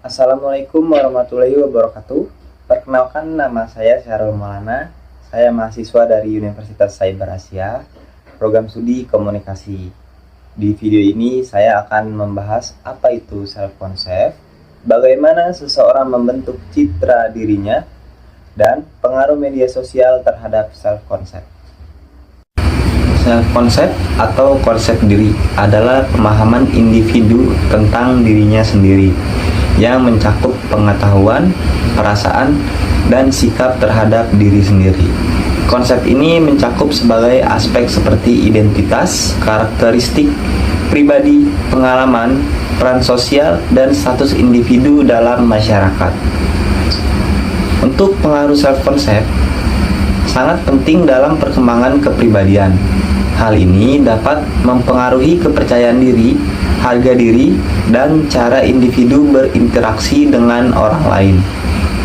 Assalamualaikum warahmatullahi wabarakatuh. Perkenalkan, nama saya Syahrul Maulana. Saya mahasiswa dari Universitas Cyber Asia, program studi komunikasi. Di video ini saya akan membahas apa itu self concept, bagaimana seseorang membentuk citra dirinya, dan pengaruh media sosial terhadap self concept. Self concept atau konsep diri adalah pemahaman individu tentang dirinya sendiri yang mencakup pengetahuan, perasaan, dan sikap terhadap diri sendiri. Konsep ini mencakup sebagai aspek seperti identitas, karakteristik pribadi, pengalaman, peran sosial, dan status individu dalam masyarakat. Untuk pengaruh self concept sangat penting dalam perkembangan kepribadian. Hal ini dapat mempengaruhi kepercayaan diri, harga diri, dan cara individu berinteraksi dengan orang lain.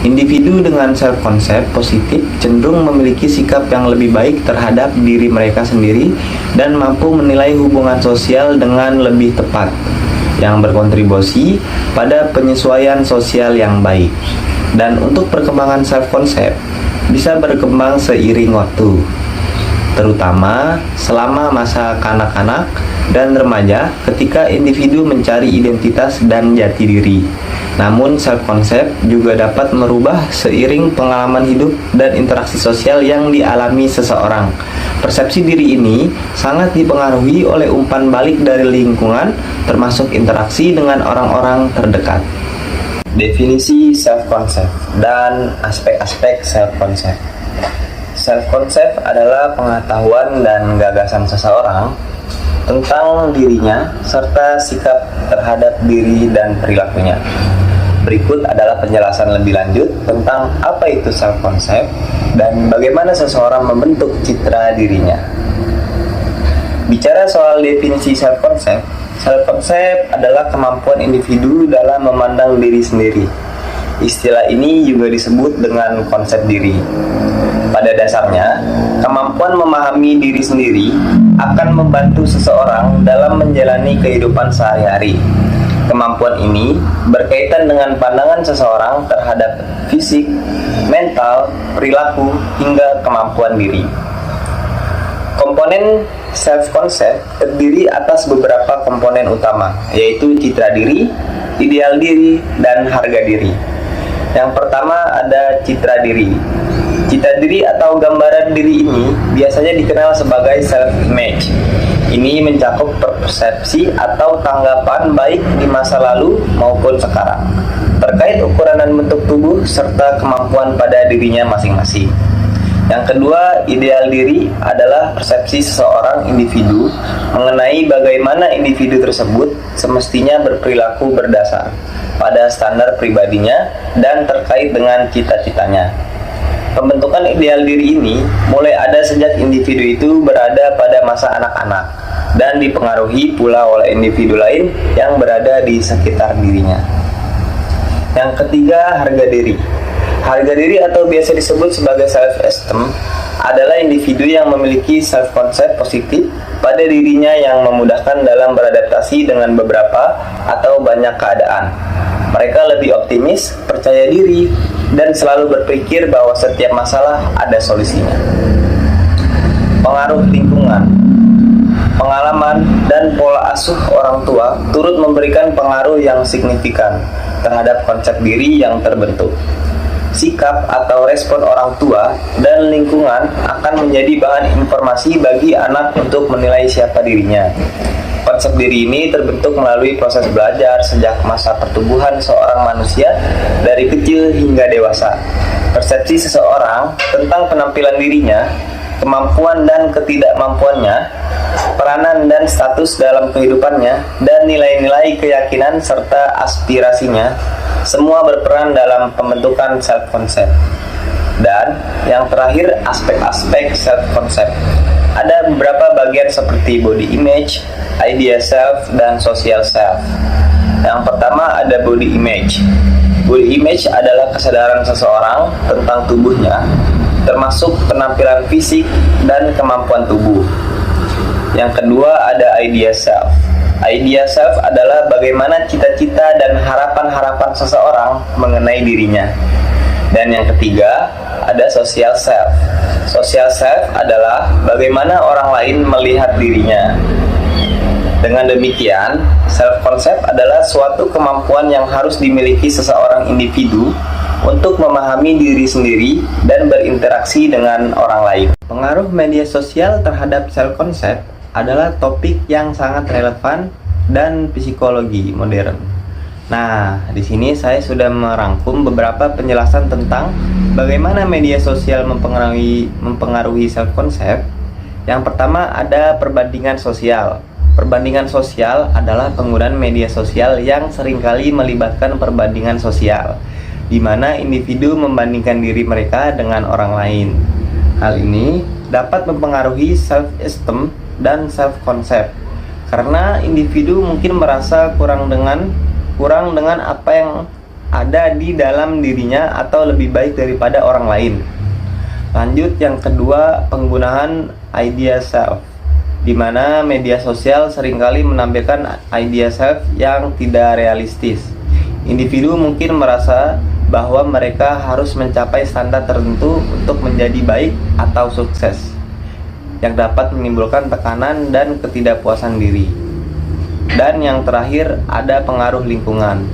Individu dengan self concept positif cenderung memiliki sikap yang lebih baik terhadap diri mereka sendiri dan mampu menilai hubungan sosial dengan lebih tepat, yang berkontribusi pada penyesuaian sosial yang baik. Dan untuk perkembangan self concept bisa berkembang seiring waktu, terutama selama masa kanak-kanak dan remaja ketika individu mencari identitas dan jati diri. Namun self concept juga dapat merubah seiring pengalaman hidup dan interaksi sosial yang dialami seseorang. Persepsi diri ini sangat dipengaruhi oleh umpan balik dari lingkungan, termasuk interaksi dengan orang-orang terdekat. Definisi self concept dan aspek-aspek self concept. Self concept adalah pengetahuan dan gagasan seseorang tentang dirinya serta sikap terhadap diri dan perilakunya. Berikut adalah penjelasan lebih lanjut tentang apa itu self concept dan bagaimana seseorang membentuk citra dirinya. Bicara soal definisi self concept adalah kemampuan individu dalam memandang diri sendiri. Istilah ini juga disebut dengan konsep diri. Pada dasarnya, kemampuan memahami diri sendiri akan membantu seseorang dalam menjalani kehidupan sehari-hari. Kemampuan ini berkaitan dengan pandangan seseorang terhadap fisik, mental, perilaku, hingga kemampuan diri. Komponen self-concept terdiri atas beberapa komponen utama, yaitu citra diri, ideal diri, dan harga diri. Yang pertama ada citra diri. Citra diri atau gambaran diri ini biasanya dikenal sebagai self-image. Ini mencakup persepsi atau tanggapan baik di masa lalu maupun sekarang terkait ukuran dan bentuk tubuh serta kemampuan pada dirinya masing-masing. Yang kedua, ideal diri adalah persepsi seseorang individu mengenai bagaimana individu tersebut semestinya berperilaku berdasar pada standar pribadinya dan terkait dengan cita-citanya. Pembentukan ideal diri ini mulai ada sejak individu itu berada pada masa anak-anak dan dipengaruhi pula oleh individu lain yang berada di sekitar dirinya. Yang ketiga, harga diri. Harga diri atau biasa disebut sebagai self-esteem adalah individu yang memiliki self-concept positif pada dirinya yang memudahkan dalam beradaptasi dengan beberapa atau banyak keadaan. Mereka lebih optimis, percaya diri, dan selalu berpikir bahwa setiap masalah ada solusinya. Pengaruh lingkungan, pengalaman, dan pola asuh orang tua turut memberikan pengaruh yang signifikan terhadap konsep diri yang terbentuk. Sikap atau respon orang tua dan lingkungan akan menjadi bahan informasi bagi anak untuk menilai siapa dirinya. Konsep diri ini terbentuk melalui proses belajar sejak masa pertumbuhan seorang manusia dari kecil hingga dewasa. Persepsi seseorang tentang penampilan dirinya, kemampuan dan ketidakmampuannya, peranan dan status dalam kehidupannya, dan nilai-nilai keyakinan serta aspirasinya semua berperan dalam pembentukan self-concept. Dan yang terakhir, aspek-aspek self-concept. Ada beberapa bagian seperti body image, idea self, dan social self. Yang pertama ada body image. Body image adalah kesadaran seseorang tentang tubuhnya, termasuk penampilan fisik dan kemampuan tubuh. Yang kedua ada idea self. Idea self adalah bagaimana cita-cita dan harapan-harapan seseorang mengenai dirinya. Dan yang ketiga, ada social self. Social self adalah bagaimana orang lain melihat dirinya. Dengan demikian, self-concept adalah suatu kemampuan yang harus dimiliki seseorang individu untuk memahami diri sendiri dan berinteraksi dengan orang lain. Pengaruh media sosial terhadap self-concept adalah topik yang sangat relevan dan psikologi modern. Nah, di sini saya sudah merangkum beberapa penjelasan tentang bagaimana media sosial mempengaruhi self-concept. Yang pertama ada perbandingan sosial. Perbandingan sosial adalah penggunaan media sosial yang seringkali melibatkan perbandingan sosial, di mana individu membandingkan diri mereka dengan orang lain. Hal ini dapat mempengaruhi self-esteem dan self-concept, karena individu mungkin merasa kurang dengan apa yang ada di dalam dirinya atau lebih baik daripada orang lain. Lanjut, yang kedua, penggunaan idea self, di mana media sosial seringkali menampilkan idea self yang tidak realistis. Individu mungkin merasa bahwa mereka harus mencapai standar tertentu untuk menjadi baik atau sukses, yang dapat menimbulkan tekanan dan ketidakpuasan diri. Dan yang terakhir ada pengaruh lingkungan.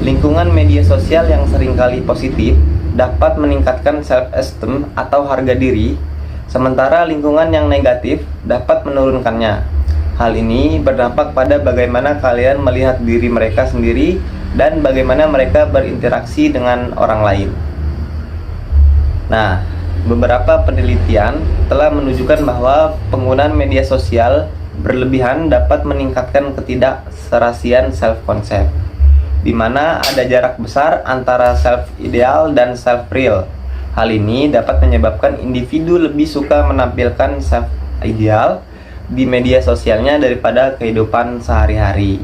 Lingkungan media sosial yang seringkali positif dapat meningkatkan self-esteem atau harga diri, sementara lingkungan yang negatif dapat menurunkannya. Hal ini berdampak pada bagaimana kalian melihat diri mereka sendiri dan bagaimana mereka berinteraksi dengan orang lain. Nah, beberapa penelitian telah menunjukkan bahwa penggunaan media sosial berlebihan dapat meningkatkan ketidakserasian self-concept, di mana ada jarak besar antara self-ideal dan self-real. Hal ini dapat menyebabkan individu lebih suka menampilkan self-ideal di media sosialnya daripada kehidupan sehari-hari.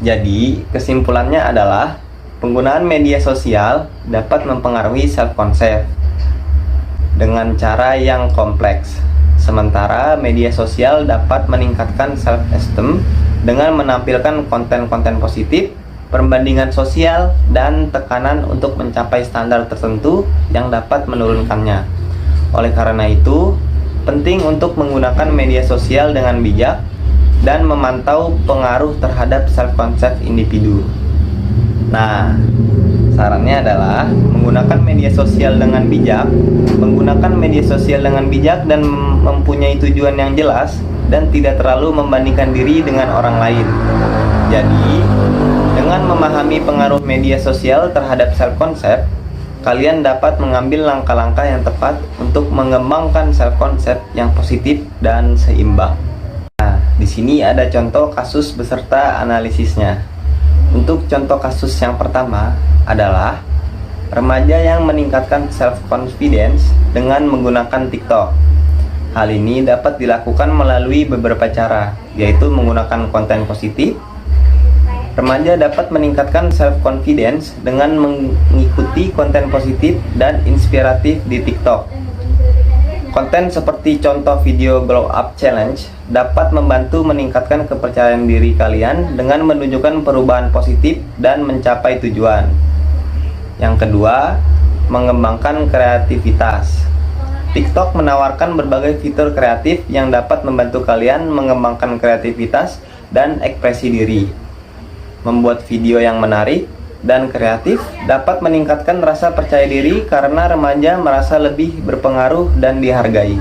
Jadi, kesimpulannya adalah penggunaan media sosial dapat mempengaruhi self-concept dengan cara yang kompleks. Sementara media sosial dapat meningkatkan self-esteem dengan menampilkan konten-konten positif, perbandingan sosial, dan tekanan untuk mencapai standar tertentu yang dapat menurunkannya. Oleh karena itu, penting untuk menggunakan media sosial dengan bijak dan memantau pengaruh terhadap self-concept individu. Nah, sarannya adalah menggunakan media sosial dengan bijak. Menggunakan media sosial dengan bijak dan mempunyai tujuan yang jelas dan tidak terlalu membandingkan diri dengan orang lain. Jadi, dengan memahami pengaruh media sosial terhadap self-concept, kalian dapat mengambil langkah-langkah yang tepat untuk mengembangkan self-concept yang positif dan seimbang. Nah, di sini ada contoh kasus beserta analisisnya. Untuk contoh kasus yang pertama adalah remaja yang meningkatkan self-confidence dengan menggunakan TikTok. Hal ini dapat dilakukan melalui beberapa cara, yaitu menggunakan konten positif. Remaja dapat meningkatkan self-confidence dengan mengikuti konten positif dan inspiratif di TikTok. Konten seperti contoh video Glow Up Challenge dapat membantu meningkatkan kepercayaan diri kalian dengan menunjukkan perubahan positif dan mencapai tujuan. Yang kedua, mengembangkan kreativitas. TikTok menawarkan berbagai fitur kreatif yang dapat membantu kalian mengembangkan kreativitas dan ekspresi diri. Membuat video yang menarik dan kreatif dapat meningkatkan rasa percaya diri karena remaja merasa lebih berpengaruh dan dihargai.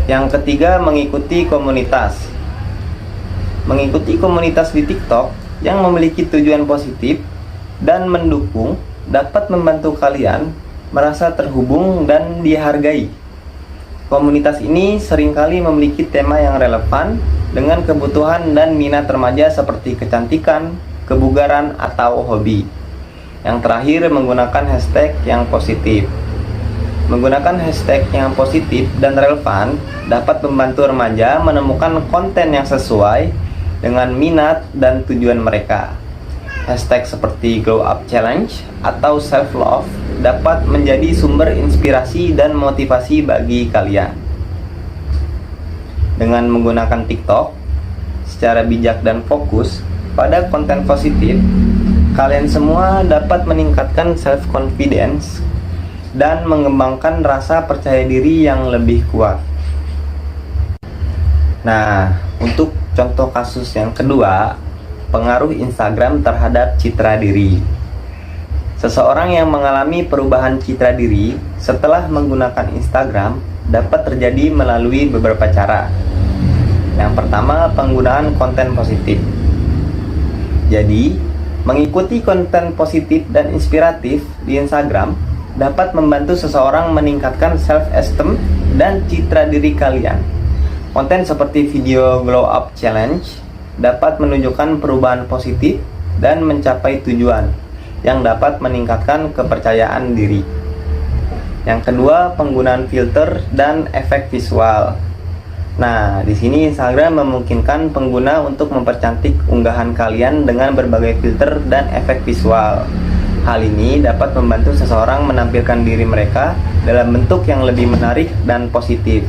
Yang ketiga, mengikuti komunitas. Mengikuti komunitas di TikTok yang memiliki tujuan positif dan mendukung dapat membantu kalian merasa terhubung dan dihargai. Komunitas ini seringkali memiliki tema yang relevan dengan kebutuhan dan minat remaja seperti kecantikan, kebugaran, atau hobi. Yang terakhir, menggunakan hashtag yang positif. Menggunakan hashtag yang positif dan relevan dapat membantu remaja menemukan konten yang sesuai dengan minat dan tujuan mereka. Hashtag seperti Glow Up Challenge atau Self Love dapat menjadi sumber inspirasi dan motivasi bagi kalian. Dengan menggunakan TikTok secara bijak dan fokus pada konten positif, kalian semua dapat meningkatkan self-confidence dan mengembangkan rasa percaya diri yang lebih kuat. Nah, untuk contoh kasus yang kedua, pengaruh Instagram terhadap citra diri. Seseorang yang mengalami perubahan citra diri setelah menggunakan Instagram dapat terjadi melalui beberapa cara. Yang pertama, penggunaan konten positif. Jadi, mengikuti konten positif dan inspiratif di Instagram dapat membantu seseorang meningkatkan self-esteem dan citra diri kalian. Konten seperti video glow up challenge dapat menunjukkan perubahan positif dan mencapai tujuan yang dapat meningkatkan kepercayaan diri. Yang kedua, penggunaan filter dan efek visual. Nah, di sini Instagram memungkinkan pengguna untuk mempercantik unggahan kalian dengan berbagai filter dan efek visual. Hal ini dapat membantu seseorang menampilkan diri mereka dalam bentuk yang lebih menarik dan positif,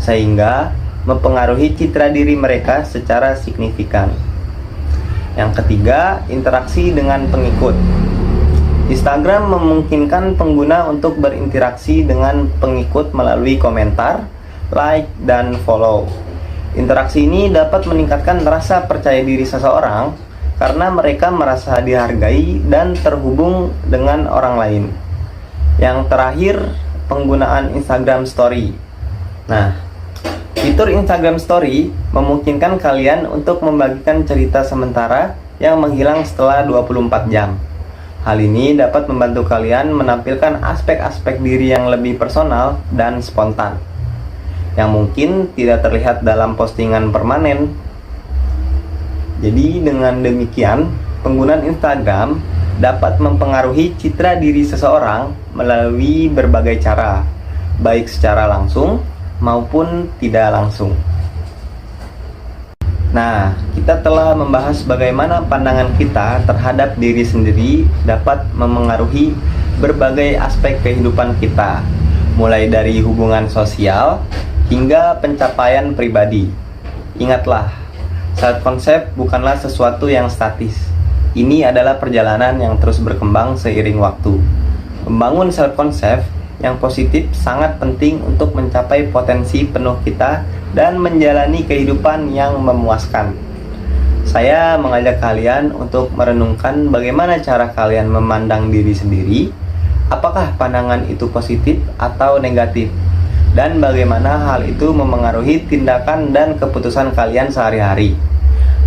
sehingga mempengaruhi citra diri mereka secara signifikan. Yang ketiga, interaksi dengan pengikut. Instagram memungkinkan pengguna untuk berinteraksi dengan pengikut melalui komentar, like, dan follow. Interaksi ini dapat meningkatkan rasa percaya diri seseorang karena mereka merasa dihargai dan terhubung dengan orang lain. Yang terakhir, penggunaan Instagram Story. Nah, fitur Instagram Story memungkinkan kalian untuk membagikan cerita sementara yang menghilang setelah 24 jam. Hal ini dapat membantu kalian menampilkan aspek-aspek diri yang lebih personal dan spontan, yang mungkin tidak terlihat dalam postingan permanen. Jadi dengan demikian, penggunaan Instagram dapat mempengaruhi citra diri seseorang melalui berbagai cara, baik secara langsung maupun tidak langsung. Nah, kita telah membahas bagaimana pandangan kita terhadap diri sendiri dapat memengaruhi berbagai aspek kehidupan kita, mulai dari hubungan sosial hingga pencapaian pribadi. Ingatlah, self-concept bukanlah sesuatu yang statis. Ini adalah perjalanan yang terus berkembang seiring waktu. Membangun self-concept yang positif sangat penting untuk mencapai potensi penuh kita dan menjalani kehidupan yang memuaskan. Saya mengajak kalian untuk merenungkan bagaimana cara kalian memandang diri sendiri, apakah pandangan itu positif atau negatif, dan bagaimana hal itu memengaruhi tindakan dan keputusan kalian sehari-hari.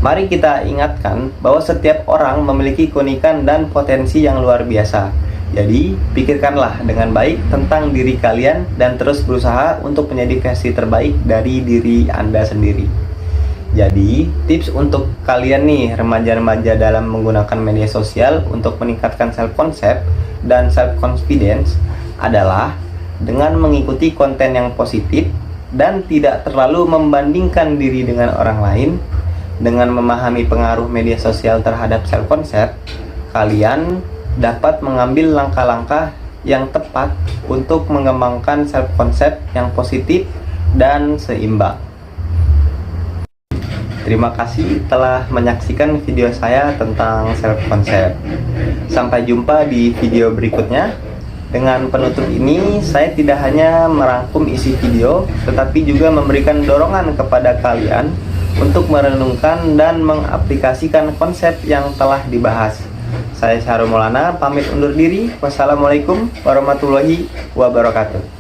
Mari kita ingatkan bahwa setiap orang memiliki keunikan dan potensi yang luar biasa. Jadi, pikirkanlah dengan baik tentang diri kalian dan terus berusaha untuk menjadi versi terbaik dari diri Anda sendiri. Jadi, tips untuk kalian nih remaja-remaja dalam menggunakan media sosial untuk meningkatkan self-concept dan self-confidence adalah dengan mengikuti konten yang positif dan tidak terlalu membandingkan diri dengan orang lain. Dengan memahami pengaruh media sosial terhadap self-concept, kalian dapat mengambil langkah-langkah yang tepat untuk mengembangkan self-concept yang positif dan seimbang. Terima kasih telah menyaksikan video saya tentang self-concept. Sampai jumpa di video berikutnya. Dengan penutup ini, saya tidak hanya merangkum isi video, tetapi juga memberikan dorongan kepada kalian untuk merenungkan dan mengaplikasikan konsep yang telah dibahas. Saya Syahrul Maulana, pamit undur diri. Wassalamualaikum warahmatullahi wabarakatuh.